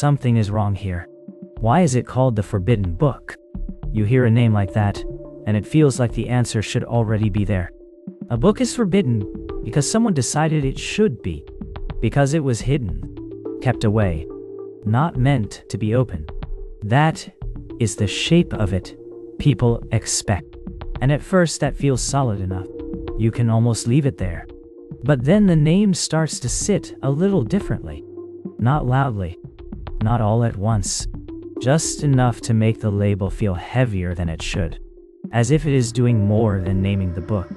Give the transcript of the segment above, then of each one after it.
Something is wrong here. Why is it called the Forbidden Book? You hear a name like that, and it feels like the answer should already be there. A book is forbidden because someone decided it should be. Because it was hidden, kept away, not meant to be open. That is the shape of it people expect. And at first that feels solid enough. You can almost leave it there. But then the name starts to sit a little differently. Not loudly, not all at once. Just enough to make the label feel heavier than it should. As if it is doing more than naming the book.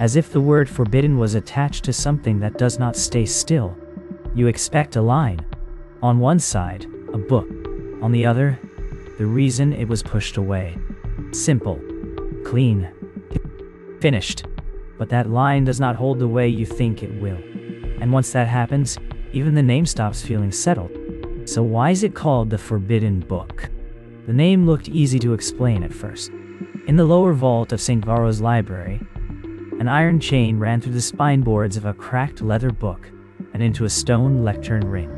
As if the word forbidden was attached to something that does not stay still. You expect a line. On one side, a book. On the other, the reason it was pushed away. Simple. Clean. Finished. But that line does not hold the way you think it will. And once that happens, even the name stops feeling settled. So why is it called the Forbidden Book? The name looked easy to explain at first. In the lower vault of St. Varro's library, an iron chain ran through the spine boards of a cracked leather book and into a stone lectern ring.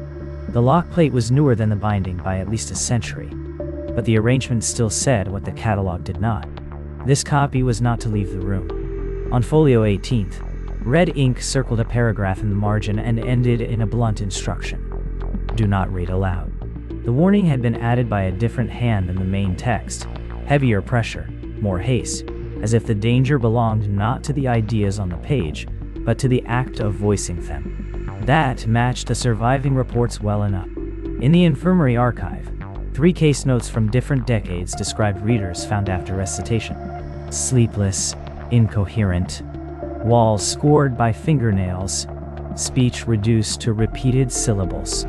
The lock plate was newer than the binding by at least a century, but the arrangement still said what the catalog did not. This copy was not to leave the room. On folio 18th, red ink circled a paragraph in the margin and ended in a blunt instruction. Do not read aloud. The warning had been added by a different hand than the main text. Heavier pressure, more haste, as if the danger belonged not to the ideas on the page, but to the act of voicing them. That matched the surviving reports well enough. In the infirmary archive, 3 case notes from different decades described readers found after recitation. Sleepless, incoherent, walls scored by fingernails, speech reduced to repeated syllables.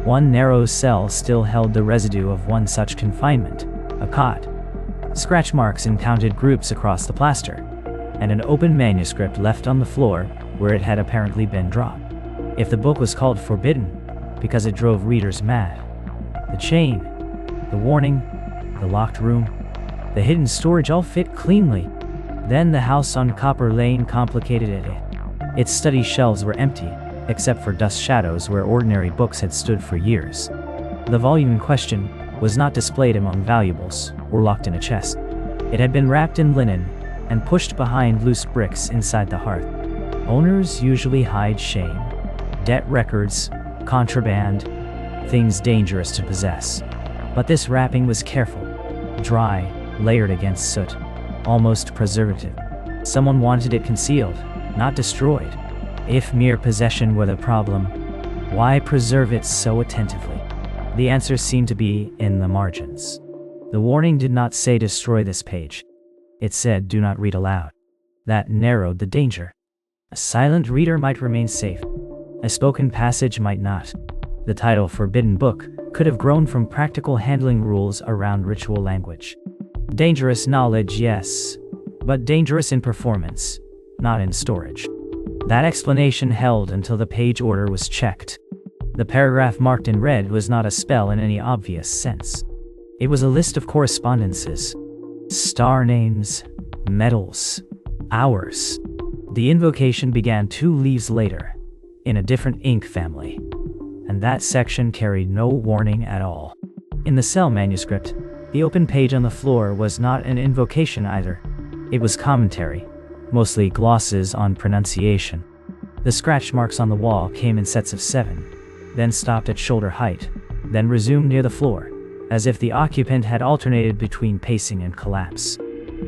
One narrow cell still held the residue of one such confinement, a cot. Scratch marks in counted groups across the plaster, and an open manuscript left on the floor where it had apparently been dropped. If the book was called forbidden because it drove readers mad, the chain, the warning, the locked room, the hidden storage all fit cleanly. Then the house on Copper Lane complicated it. Its study shelves were empty, except for dust shadows where ordinary books had stood for years. The volume in question was not displayed among valuables or locked in a chest. It had been wrapped in linen and pushed behind loose bricks inside the hearth. Owners usually hide shame, debt records, contraband, things dangerous to possess. But this wrapping was careful, dry, layered against soot, almost preservative. Someone wanted it concealed, not destroyed. If mere possession were the problem, why preserve it so attentively? The answer seemed to be in the margins. The warning did not say destroy this page. It said do not read aloud. That narrowed the danger. A silent reader might remain safe. A spoken passage might not. The title Forbidden Book could have grown from practical handling rules around ritual language. Dangerous knowledge, yes, but dangerous in performance, not in storage. That explanation held until the page order was checked. The paragraph marked in red was not a spell in any obvious sense. It was a list of correspondences, star names, medals, hours. The invocation began 2 leaves later, in a different ink family, and that section carried no warning at all. In the cell manuscript, the open page on the floor was not an invocation either. It was commentary, mostly glosses on pronunciation. The scratch marks on the wall came in sets of 7, then stopped at shoulder height, then resumed near the floor, as if the occupant had alternated between pacing and collapse.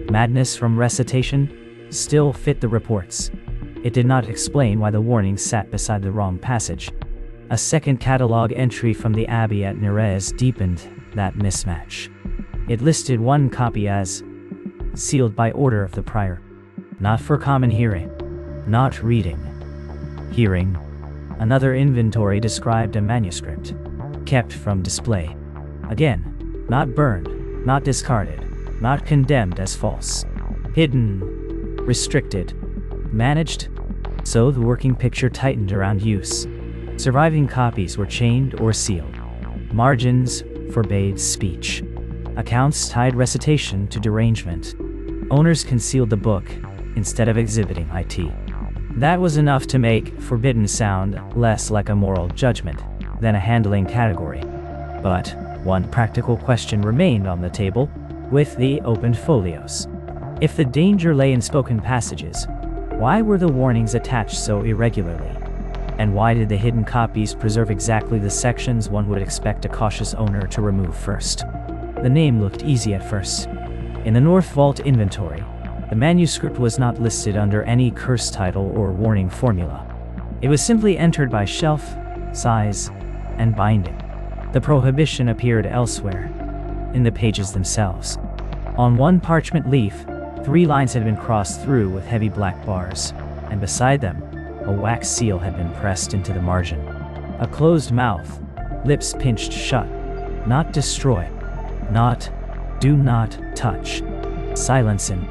Madness from recitation still fit the reports. It did not explain why the warning sat beside the wrong passage. A second catalog entry from the Abbey at Nerez deepened that mismatch. It listed one copy as sealed by order of the prior. Not for common hearing. Not reading. Hearing. Another inventory described a manuscript. Kept from display. Again, not burned, not discarded, not condemned as false. Hidden. Restricted. Managed. So the working picture tightened around use. Surviving copies were chained or sealed. Margins forbade speech. Accounts tied recitation to derangement. Owners concealed the book instead of exhibiting it. That was enough to make forbidden sound less like a moral judgment than a handling category. But one practical question remained on the table with the opened folios. If the danger lay in spoken passages, why were the warnings attached so irregularly? And why did the hidden copies preserve exactly the sections one would expect a cautious owner to remove first? The name looked easy at first. In the North Vault inventory, the manuscript was not listed under any curse title or warning formula. It was simply entered by shelf, size, and binding. The prohibition appeared elsewhere, in the pages themselves. On one parchment leaf, 3 lines had been crossed through with heavy black bars, and beside them, a wax seal had been pressed into the margin. A closed mouth, lips pinched shut. Not destroy. Not, do not touch. Silencing.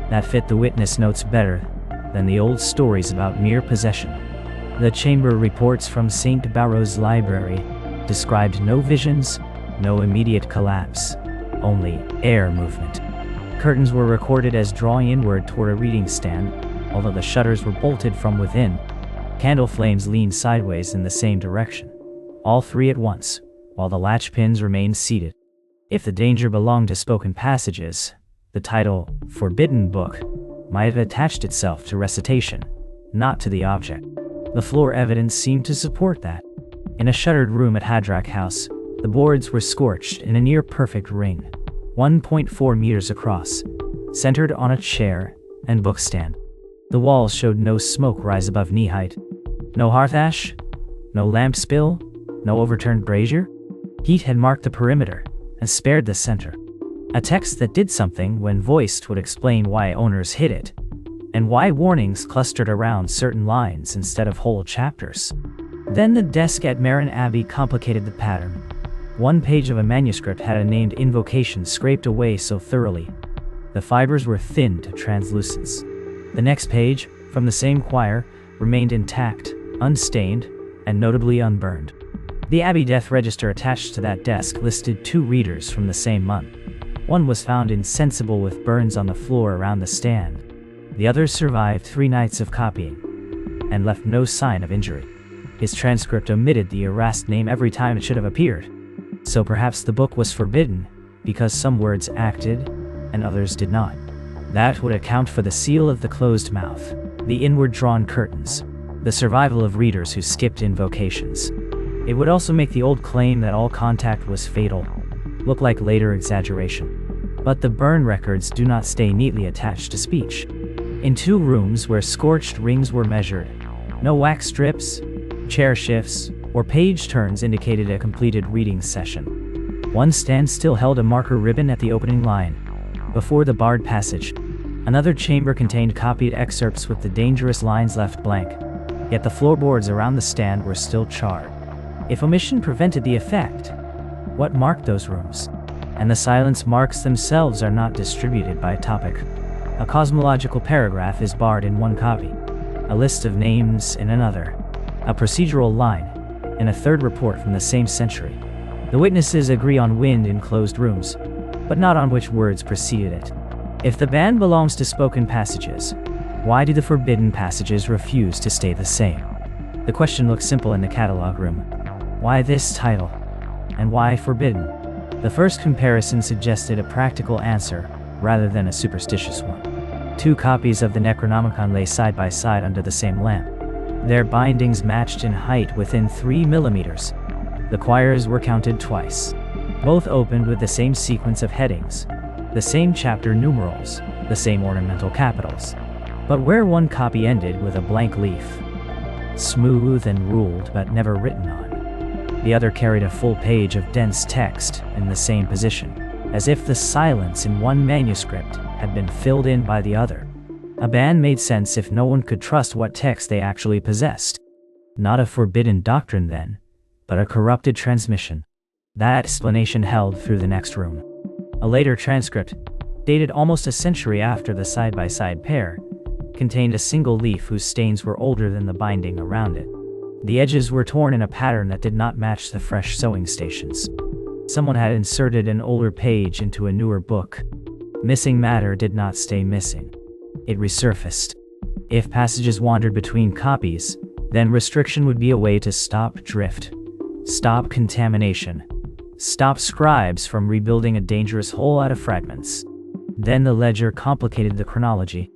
That fit the witness notes better than the old stories about mere possession. The chamber reports from St. Barrow's library described no visions, no immediate collapse, only air movement. Curtains were recorded as drawing inward toward a reading stand, although the shutters were bolted from within. Candle flames leaned sideways in the same direction, all 3 at once, while the latch pins remained seated. If the danger belonged to spoken passages, the title, Forbidden Book, might have attached itself to recitation, not to the object. The floor evidence seemed to support that. In a shuttered room at Hadrach House, the boards were scorched in a near-perfect ring, 1.4 meters across, centered on a chair and bookstand. The walls showed no smoke rise above knee height. No hearth ash, no lamp spill, no overturned brazier. Heat had marked the perimeter and spared the center. A text that did something when voiced would explain why owners hid it, and why warnings clustered around certain lines instead of whole chapters. Then the desk at Marin Abbey complicated the pattern. One page of a manuscript had a named invocation scraped away so thoroughly, the fibers were thinned to translucence. The next page, from the same choir, remained intact, unstained, and notably unburned. The Abbey death register attached to that desk listed 2 readers from the same month. One was found insensible with burns on the floor around the stand. The other survived 3 nights of copying, and left no sign of injury. His transcript omitted the erased name every time it should have appeared. So perhaps the book was forbidden, because some words acted, and others did not. That would account for the seal of the closed mouth, the inward-drawn curtains, the survival of readers who skipped invocations. It would also make the old claim that all contact was fatal look like later exaggeration. But the burn records do not stay neatly attached to speech. In 2 rooms where scorched rings were measured, no wax strips, chair shifts, or page turns indicated a completed reading session. One stand still held a marker ribbon at the opening line, before the barred passage. Another chamber contained copied excerpts with the dangerous lines left blank, yet the floorboards around the stand were still charred. If omission prevented the effect, what marked those rooms? And the silence marks themselves are not distributed by topic. A cosmological paragraph is barred in one copy, a list of names in another, a procedural line in a third report from the same century. The witnesses agree on wind in closed rooms, but not on which words preceded it. If the ban belongs to spoken passages, why do the forbidden passages refuse to stay the same? The question looks simple in the catalog room. Why this title? And why forbidden? The first comparison suggested a practical answer rather than a superstitious one. 2 copies of the Necronomicon lay side by side under the same lamp. Their bindings matched in height within 3 millimeters. The quires were counted twice. Both opened with the same sequence of headings, the same chapter numerals, the same ornamental capitals. But where one copy ended with a blank leaf, smooth and ruled but never written on, the other carried a full page of dense text in the same position, as if the silence in one manuscript had been filled in by the other. A ban made sense if no one could trust what text they actually possessed. Not a forbidden doctrine then, but a corrupted transmission. That explanation held through the next room. A later transcript, dated almost a century after the side-by-side pair, contained a single leaf whose stains were older than the binding around it. The edges were torn in a pattern that did not match the fresh sewing stations. Someone had inserted an older page into a newer book. Missing matter did not stay missing. It resurfaced. If passages wandered between copies, then restriction would be a way to stop drift, stop contamination, stopped scribes from rebuilding a dangerous whole out of fragments. Then the ledger complicated the chronology.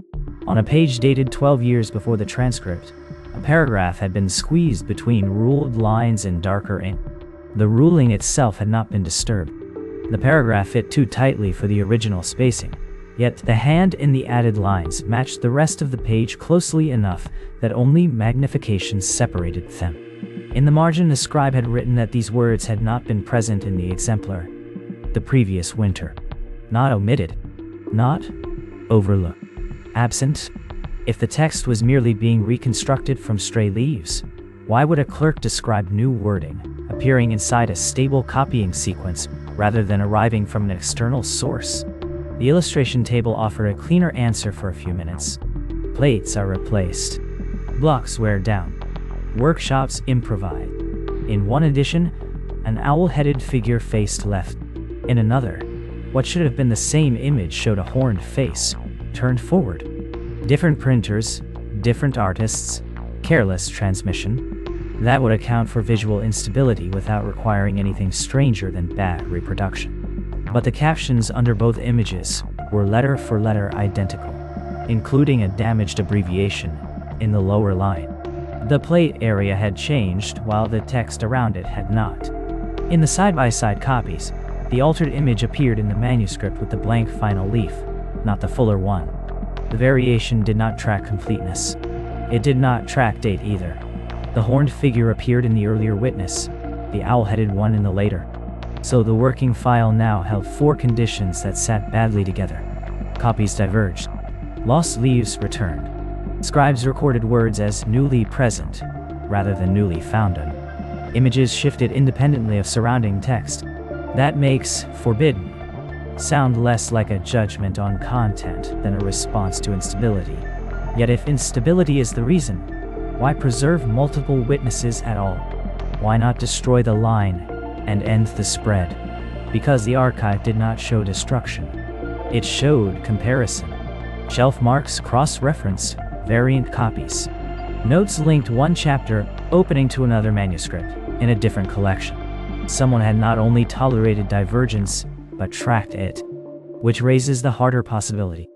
On a page dated 12 years before the transcript, a paragraph had been squeezed between ruled lines in darker ink. The ruling itself had not been disturbed. The paragraph fit too tightly for the original spacing, yet the hand in the added lines matched the rest of the page closely enough that only magnification separated them. In the margin, the scribe had written that these words had not been present in the exemplar the previous winter. Not omitted. Not overlooked. Absent. If the text was merely being reconstructed from stray leaves, why would a clerk describe new wording, appearing inside a stable copying sequence rather than arriving from an external source? The illustration table offered a cleaner answer for a few minutes. Plates are replaced. Blocks wear down. Workshops improvise. In one edition, an owl-headed figure faced left. In another, what should have been the same image showed a horned face, turned forward. Different printers, different artists, careless transmission. That would account for visual instability without requiring anything stranger than bad reproduction. But the captions under both images were letter for letter identical, including a damaged abbreviation in the lower line. The plate area had changed while the text around it had not. In the side-by-side copies, the altered image appeared in the manuscript with the blank final leaf, not the fuller one. The variation did not track completeness. It did not track date either. The horned figure appeared in the earlier witness, the owl-headed one in the later. So the working file now held 4 conditions that sat badly together. Copies diverged. Lost leaves returned. Scribes recorded words as newly present, rather than newly found. Images shifted independently of surrounding text. That makes forbidden sound less like a judgment on content than a response to instability. Yet if instability is the reason, why preserve multiple witnesses at all? Why not destroy the line and end the spread? Because the archive did not show destruction. It showed comparison. Shelf marks cross-referenced variant copies. Notes linked one chapter opening to another manuscript in a different collection. Someone had not only tolerated divergence, but tracked it, which raises the harder possibility.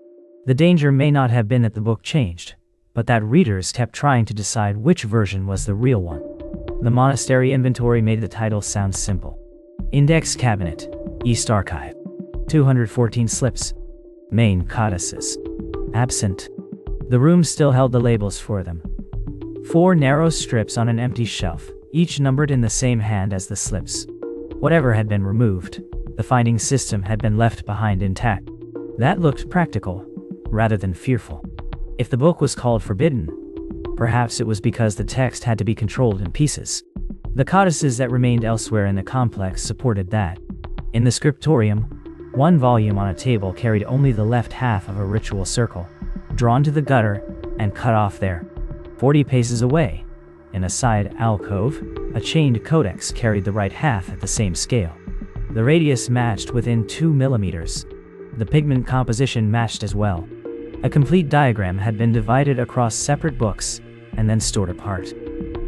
The danger may not have been that the book changed, but that readers kept trying to decide which version was the real one. The monastery inventory made the title sound simple. Index Cabinet, East Archive. 214 slips. Main codices. Absent. The room still held the labels for them. 4 narrow strips on an empty shelf, each numbered in the same hand as the slips. Whatever had been removed, the finding system had been left behind intact. That looked practical, rather than fearful. If the book was called forbidden, perhaps it was because the text had to be controlled in pieces. The codices that remained elsewhere in the complex supported that. In the scriptorium, 1 volume on a table carried only the left half of a ritual circle, drawn to the gutter and cut off there. 40 paces away, in a side alcove, a chained codex carried the right half at the same scale. The radius matched within 2 millimeters. The pigment composition matched as well. A complete diagram had been divided across separate books and then stored apart.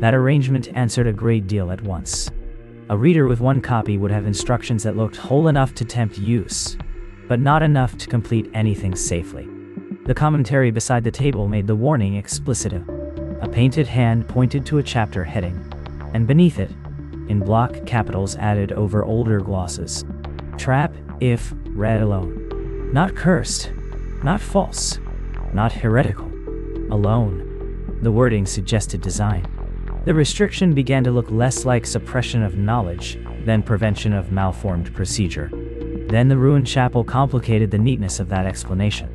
That arrangement answered a great deal at once. A reader with 1 copy would have instructions that looked whole enough to tempt use, but not enough to complete anything safely. The commentary beside the table made the warning explicit. A painted hand pointed to a chapter heading, and beneath it, in block capitals added over older glosses, trap if read alone. Not cursed, not false, not heretical. Alone. The wording suggested design. The restriction began to look less like suppression of knowledge than prevention of malformed procedure. Then the ruined chapel complicated the neatness of that explanation.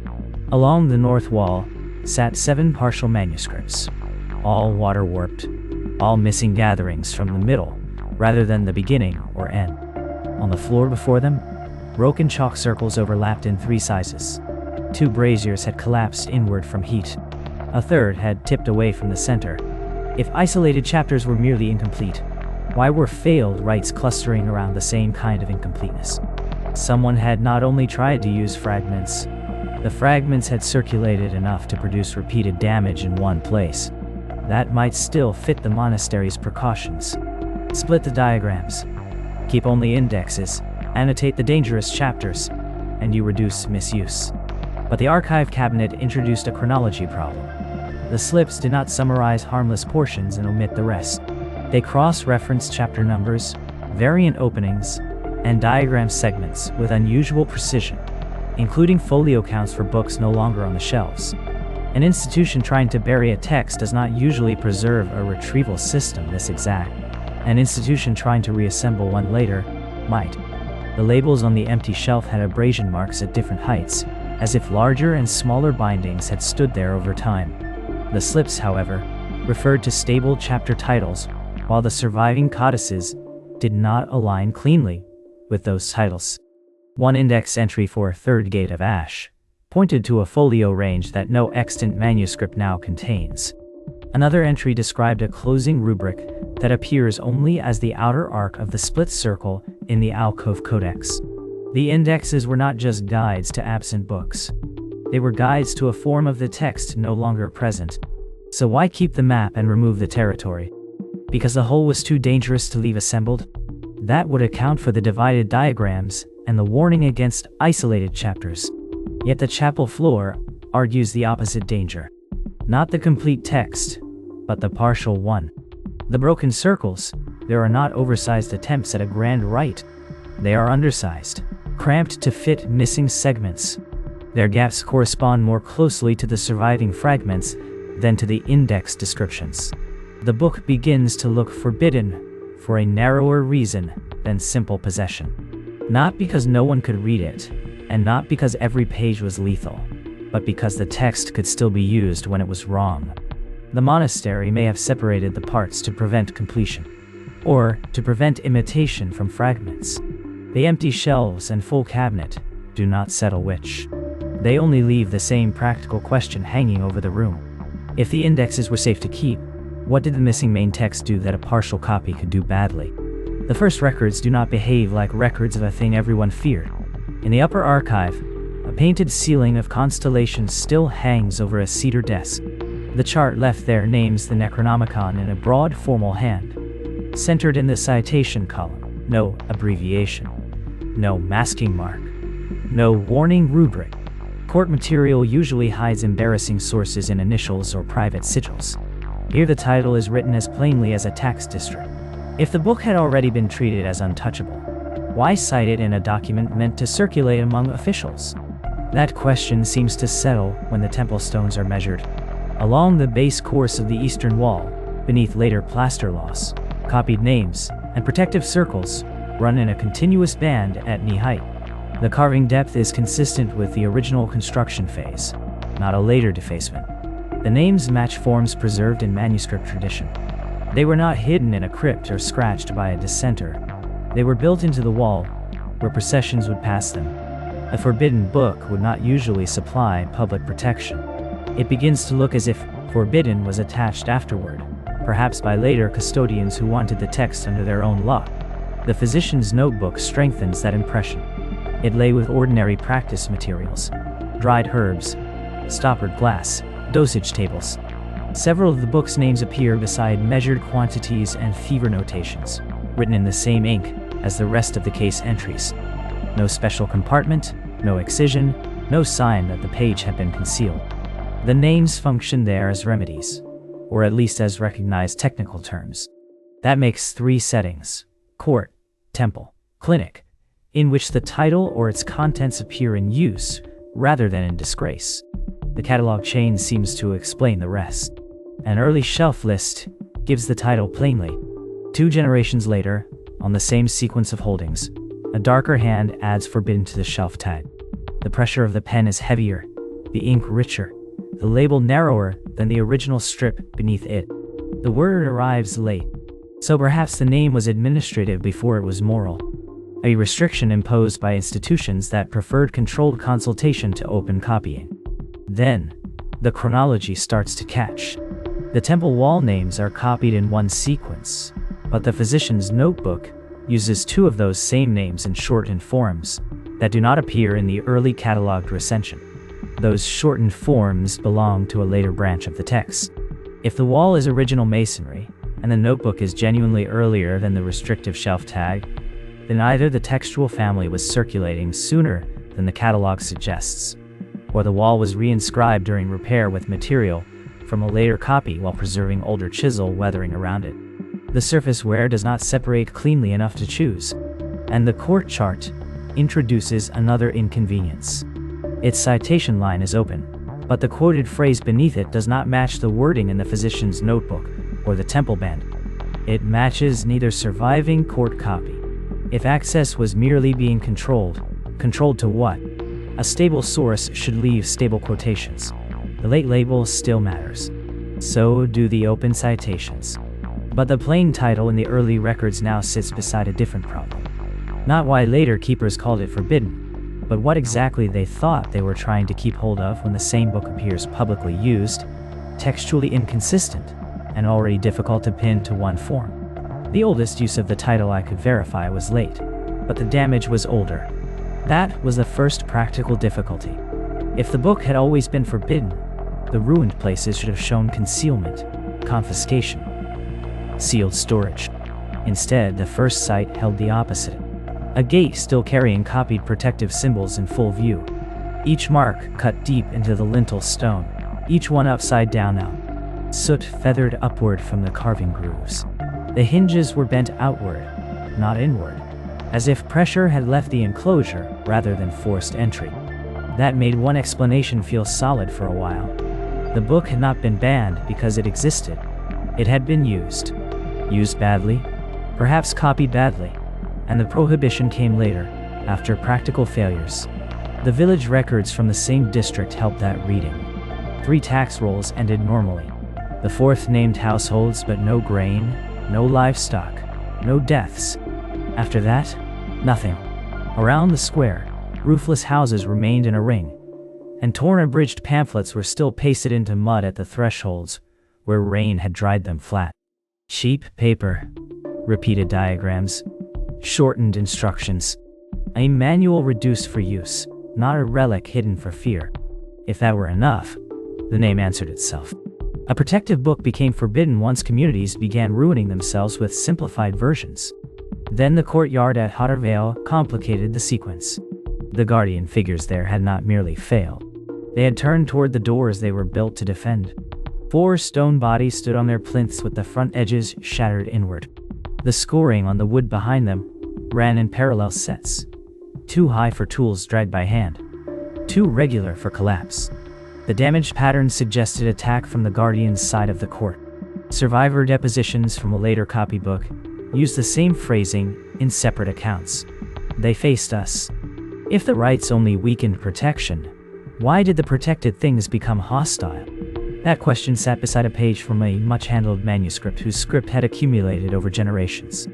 Along the north wall sat 7 partial manuscripts, all water-warped, all missing gatherings from the middle rather than the beginning or end. On the floor before them, broken chalk circles overlapped in 3 sizes. 2 braziers had collapsed inward from heat. A third had tipped away from the center. If isolated chapters were merely incomplete, why were failed rites clustering around the same kind of incompleteness? Someone had not only tried to use fragments, the fragments had circulated enough to produce repeated damage in one place. That might still fit the monastery's precautions. Split the diagrams. Keep only indexes, annotate the dangerous chapters, and you reduce misuse. But the archive cabinet introduced a chronology problem. The slips did not summarize harmless portions and omit the rest. They cross-referenced chapter numbers, variant openings, and diagram segments with unusual precision, including folio counts for books no longer on the shelves. An institution trying to bury a text does not usually preserve a retrieval system this exact. An institution trying to reassemble one later might. The labels on the empty shelf had abrasion marks at different heights, as if larger and smaller bindings had stood there over time. The slips, however, referred to stable chapter titles, while the surviving codices did not align cleanly with those titles. One index entry for Third Gate of Ash pointed to a folio range that no extant manuscript now contains. Another entry described a closing rubric that appears only as the outer arc of the split circle in the Alcove Codex. The indexes were not just guides to absent books. They were guides to a form of the text no longer present. So why keep the map and remove the territory? Because the whole was too dangerous to leave assembled? That would account for the divided diagrams and the warning against isolated chapters. Yet the chapel floor argues the opposite danger. Not the complete text, but the partial one. The broken circles, there are not oversized attempts at a grand rite. They are undersized, cramped to fit missing segments. Their gaps correspond more closely to the surviving fragments than to the index descriptions. The book begins to look forbidden for a narrower reason than simple possession. Not because no one could read it, and not because every page was lethal, but because the text could still be used when it was wrong. The monastery may have separated the parts to prevent completion, or to prevent imitation from fragments. The empty shelves and full cabinet do not settle which. They only leave the same practical question hanging over the room. If the indexes were safe to keep, what did the missing main text do that a partial copy could do badly? The first records do not behave like records of a thing everyone feared. In the upper archive, a painted ceiling of constellations still hangs over a cedar desk. The chart left there names the Necronomicon in a broad formal hand, centered in the citation column. No abbreviation, no masking mark, no warning rubric. Court material usually hides embarrassing sources in initials or private sigils. Here the title is written as plainly as a tax district. If the book had already been treated as untouchable, why cite it in a document meant to circulate among officials? That question seems to settle when the temple stones are measured. Along the base course of the eastern wall, beneath later plaster loss, copied names and protective circles run in a continuous band at knee height. The carving depth is consistent with the original construction phase, not a later defacement. The names match forms preserved in manuscript tradition. They were not hidden in a crypt or scratched by a dissenter. They were built into the wall, where processions would pass them. A forbidden book would not usually supply public protection. It begins to look as if forbidden was attached afterward, perhaps by later custodians who wanted the text under their own law. The physician's notebook strengthens that impression. It lay with ordinary practice materials, dried herbs, stoppered glass, dosage tables. Several of the book's names appear beside measured quantities and fever notations, written in the same ink as the rest of the case entries. No special compartment, no excision, no sign that the page had been concealed. The names function there as remedies, or at least as recognized technical terms. That makes 3 settings: court, temple, clinic, in which the title or its contents appear in use rather than in disgrace. The catalog chain seems to explain the rest. An early shelf list gives the title plainly. 2 generations later, on the same sequence of holdings, a darker hand adds forbidden to the shelf tag. The pressure of the pen is heavier, the ink richer, the label narrower than the original strip beneath it. The word arrives late, so perhaps the name was administrative before it was moral, a restriction imposed by institutions that preferred controlled consultation to open copying. Then, the chronology starts to catch. The temple wall names are copied in one sequence, but the physician's notebook uses 2 of those same names in shortened forms that do not appear in the early cataloged recension. Those shortened forms belong to a later branch of the text. If the wall is original masonry, and the notebook is genuinely earlier than the restrictive shelf tag, then either the textual family was circulating sooner than the catalog suggests, or the wall was reinscribed during repair with material from a later copy while preserving older chisel weathering around it. The surface wear does not separate cleanly enough to choose, and the court chart introduces another inconvenience. Its citation line is open, but the quoted phrase beneath it does not match the wording in the physician's notebook or the temple band. It matches neither surviving court copy. If access was merely being controlled to what? A stable source should leave stable quotations. The late label still matters. So do the open citations. But the plain title in the early records now sits beside a different problem. Not why later keepers called it forbidden, but what exactly they thought they were trying to keep hold of when the same book appears publicly used, textually inconsistent, and already difficult to pin to one form. The oldest use of the title I could verify was late, but the damage was older. That was the first practical difficulty. If the book had always been forbidden, the ruined places should have shown concealment, confiscation, sealed storage. Instead, the first site held the opposite. A gate still carrying copied protective symbols in full view. Each mark cut deep into the lintel stone, each one upside down now. Soot feathered upward from the carving grooves. The hinges were bent outward, not inward, as if pressure had left the enclosure rather than forced entry. That made one explanation feel solid for a while. The book had not been banned because it existed. It had been used. Used badly, perhaps copied badly, and the prohibition came later, after practical failures. The village records from the same district helped that reading. 3 tax rolls ended normally. The 4th named households, but no grain, no livestock, no deaths. After that, nothing. Around the square, roofless houses remained in a ring, and torn abridged pamphlets were still pasted into mud at the thresholds, where rain had dried them flat. Cheap paper, repeated diagrams, shortened instructions. A manual reduced for use, not a relic hidden for fear. If that were enough, the name answered itself. A protective book became forbidden once communities began ruining themselves with simplified versions. Then the courtyard at Hottervale complicated the sequence. The guardian figures there had not merely failed. They had turned toward the doors they were built to defend. 4 stone bodies stood on their plinths with the front edges shattered inward. The scoring on the wood behind them ran in parallel sets, too high for tools dragged by hand, too regular for collapse. The damaged pattern suggested attack from the guardian's side of the court. Survivor depositions from a later copybook used the same phrasing in separate accounts. They faced us. If the rights only weakened protection, why did the protected things become hostile? That question sat beside a page from a much-handled manuscript whose script had accumulated over generations.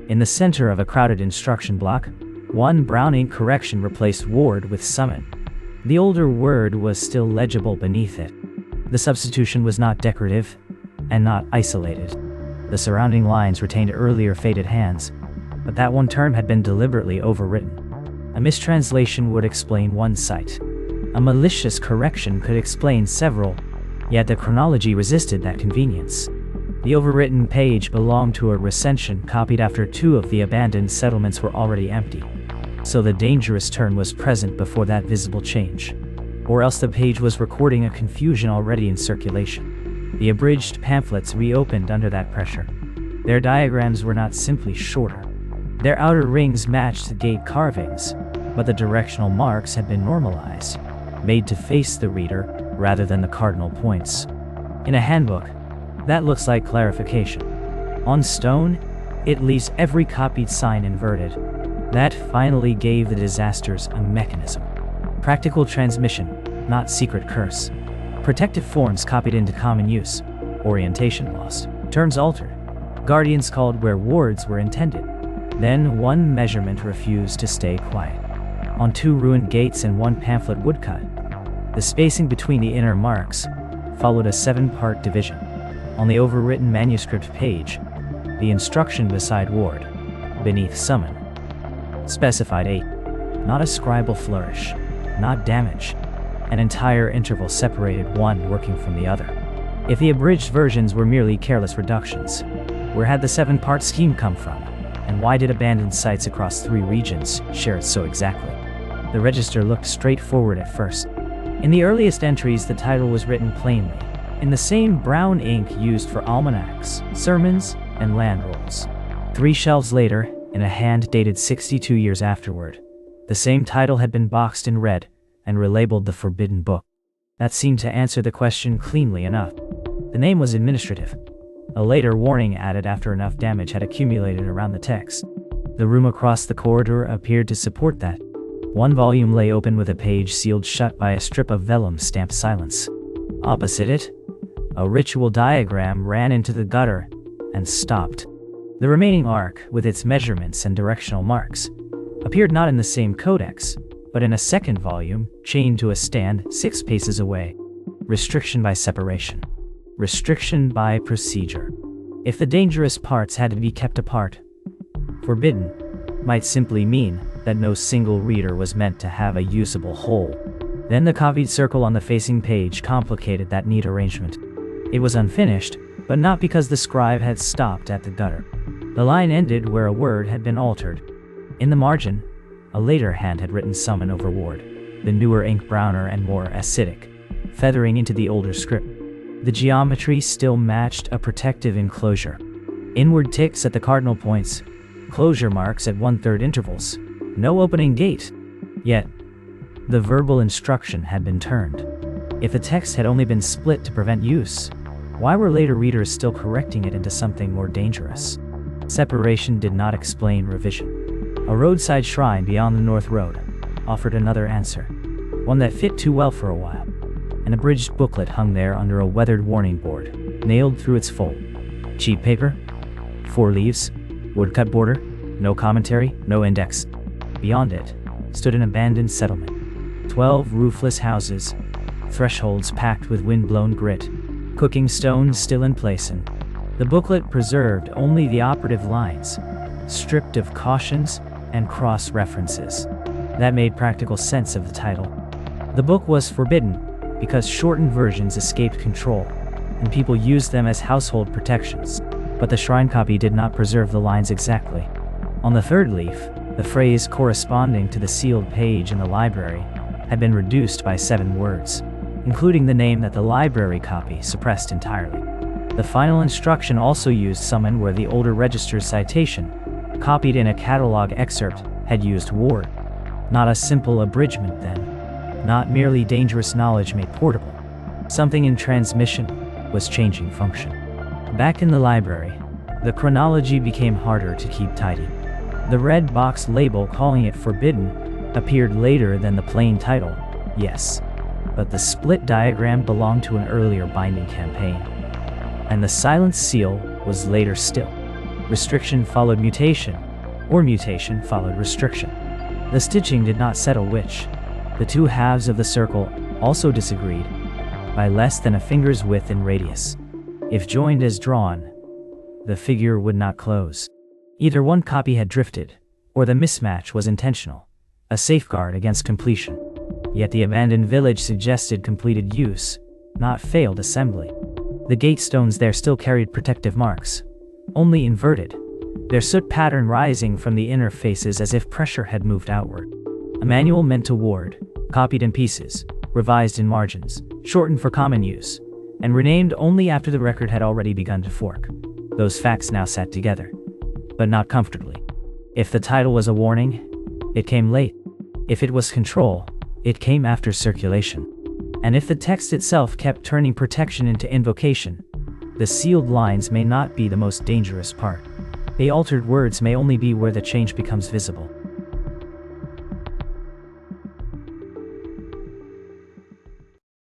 In the center of a crowded instruction block, one brown ink correction replaced ward with summon. The older word was still legible beneath it. The substitution was not decorative and not isolated. The surrounding lines retained earlier faded hands, but that one term had been deliberately overwritten. A mistranslation would explain one site. A malicious correction could explain several, yet the chronology resisted that convenience. The overwritten page belonged to a recension copied after 2 of the abandoned settlements were already empty. So the dangerous turn was present before that visible change. Or else the page was recording a confusion already in circulation. The abridged pamphlets reopened under that pressure. Their diagrams were not simply shorter. Their outer rings matched the gate carvings, but the directional marks had been normalized, made to face the reader rather than the cardinal points. In a handbook, that looks like clarification. On stone, it leaves every copied sign inverted. That finally gave the disasters a mechanism. Practical transmission, not secret curse. Protective forms copied into common use. Orientation lost. Terms altered. Guardians called where wards were intended. Then one measurement refused to stay quiet. On 2 ruined gates and 1 pamphlet woodcut, the spacing between the inner marks followed a 7-part division. On the overwritten manuscript page, the instruction beside ward, beneath summon, specified 8. Not a scribal flourish, not damage. An entire interval separated one working from the other. If the abridged versions were merely careless reductions, where had the 7-part scheme come from? And why did abandoned sites across 3 regions share it so exactly? The register looked straightforward at first. In the earliest entries, the title was written plainly, in the same brown ink used for almanacs, sermons, and land rolls. 3 shelves later, in a hand dated 62 years afterward, the same title had been boxed in red and relabeled the Forbidden Book. That seemed to answer the question cleanly enough. The name was administrative. A later warning added after enough damage had accumulated around the text. The room across the corridor appeared to support that. 1 volume lay open with a page sealed shut by a strip of vellum stamped silence. Opposite it, a ritual diagram ran into the gutter and stopped. The remaining arc, with its measurements and directional marks, appeared not in the same codex, but in a second volume, chained to a stand 6 paces away. Restriction by separation. Restriction by procedure. If the dangerous parts had to be kept apart, forbidden might simply mean that no single reader was meant to have a usable whole. Then the copied circle on the facing page complicated that neat arrangement. It was unfinished, but not because the scribe had stopped at the gutter. The line ended where a word had been altered. In the margin, a later hand had written summon over ward, the newer ink browner and more acidic, feathering into the older script. The geometry still matched a protective enclosure. Inward ticks at the cardinal points, closure marks at 1/3 intervals, no opening gate. Yet, the verbal instruction had been turned. If the text had only been split to prevent use, why were later readers still correcting it into something more dangerous? Separation did not explain revision. A roadside shrine beyond the North Road offered another answer, one that fit too well for a while. An abridged booklet hung there under a weathered warning board, nailed through its fold. Cheap paper, 4 leaves, woodcut border, no commentary, no index. Beyond it stood an abandoned settlement. 12 roofless houses, thresholds packed with wind-blown grit, cooking stones still in place, and the booklet preserved only the operative lines, stripped of cautions and cross-references. That made practical sense of the title. The book was forbidden because shortened versions escaped control, and people used them as household protections. But the shrine copy did not preserve the lines exactly. On the 3rd leaf, the phrase corresponding to the sealed page in the library had been reduced by 7 words, including the name that the library copy suppressed entirely. The final instruction also used summon where the older register's citation, copied in a catalog excerpt, had used ward. Not a simple abridgment then. Not merely dangerous knowledge made portable. Something in transmission was changing function. Back in the library, the chronology became harder to keep tidy. The red box label calling it forbidden appeared later than the plain title, yes, but the split diagram belonged to an earlier binding campaign. And the silent seal was later still. Restriction followed mutation, or mutation followed restriction. The stitching did not settle which. The 2 halves of the circle also disagreed, by less than a finger's width in radius. If joined as drawn, the figure would not close. Either one copy had drifted, or the mismatch was intentional, a safeguard against completion. Yet the abandoned village suggested completed use, not failed assembly. The gate stones there still carried protective marks, only inverted, their soot pattern rising from the inner faces as if pressure had moved outward. A manual meant to ward, copied in pieces, revised in margins, shortened for common use, and renamed only after the record had already begun to fork. Those facts now sat together, but not comfortably. If the title was a warning, it came late. If it was control, it came after circulation. And if the text itself kept turning protection into invocation, the sealed lines may not be the most dangerous part. The altered words may only be where the change becomes visible.